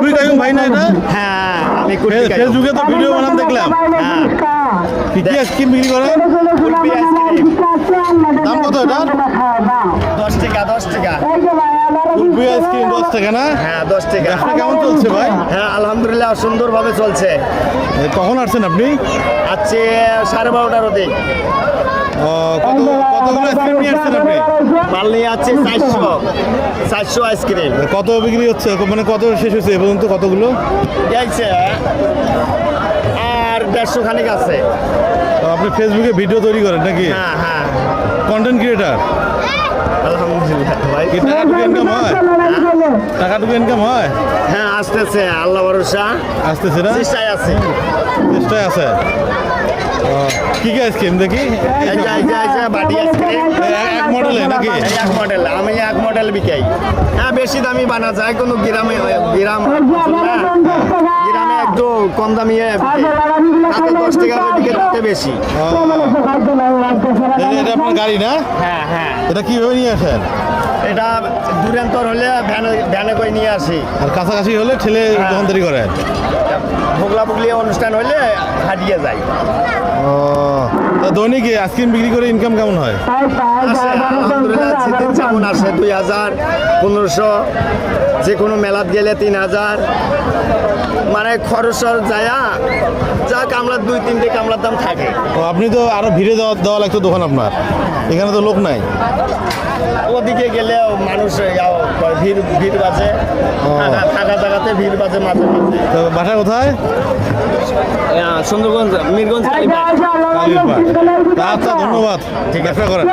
কুড়ি কায়ুম ভাই না এটা? হ্যাঁ আমি কুলফি কায়ুম। ফেসবুকে তো ভিডিও বানান দেখলাম। হ্যাঁ কি কি আইসক্রিম বিক্রি করেন? কুলফি আইসক্রিম দাম কত এটা? 10 টাকা 10 টাকা। কুলফি আইসক্রিম 10 টাকা না? হ্যাঁ 10 টাকা। ব্যবসা কেমন চলছে ভাই? হ্যাঁ আলহামদুলিল্লাহ সুন্দরভাবে চলছে। কখন আসছেন আপনি? আজকে 12:30টার দিক কতগুলো আইসক্রিম নিয়ে আসছেন আপনি? মাল নিয়ে আছে 400 আইসক্রিম কত বিক্রি হচ্ছে, মানে কত শেষ হয়েছে এ পর্যন্ত, কতগুলো? যাইছে আর 150 খানিক আছে। আপনি ফেসবুকে ভিডিও তৈরি করেন নাকি? হ্যাঁ হ্যাঁ কন্টেন্ট ক্রিয়েটার? আলহামদুলিল্লাহ ভাই। কি টাকাটুকু ইনকাম হয়? টাকাটুকু ইনকাম হয়? হ্যাঁ আসতেছে আল্লাহ ভরসা, আসতেছে না? চেষ্টায় আছে। চেষ্টায় আছে। কি কি আইসক্রিম দেখি? এই যে বাটি আইসক্রিম এক মডেলে নাকি? এক মডেল, আমি এক মডেল বিকাই। হ্যাঁ বেশি দামি বানা যায় কোনো গ্রামে, গ্রামে একটু কম দামি তাতে 10 টাকা বিকে, তাতে বেশি। এটা আপনার গাড়ি না? হ্যাঁ হ্যাঁ এটা কিভাবে নিয়ে আসেন? এটা দূরান্তর হলে ভ্যানে করে নিয়ে আসি, আর কাছাকাছি হলে ঠেলে দোকানদারি করে? ভোগলা ভুগলি অনুষ্ঠান হলে হারিয়ে যায়। ও, তা দৈনিক আইসক্রিম বিক্রি করে ইনকাম কেমন হয়? আসে আলহামদুলিল্লাহ, যেদিন যেমন আসে 2000 1500, যে কোনো মেলাত গেলে 3000, মানে খরচ যায় যা কামলার 2-3টে কামলার দাম থাকে। তো আপনি তো আরো ভিড়ে দেওয়া লাগতো দোকান আপনার, এখানে তো লোক নাই। ওদিকে গেলে মানুষ ভিড় বাজে, থাকা জায়গাতে ভিড় বাজে মাঝে মাঝে। তো বাসা কোথায়? সুন্দরগঞ্জ, মিরগঞ্জ। কালিরপাড়। তা আচ্ছা, ধন্যবাদ, ঠিক আছে, করেন।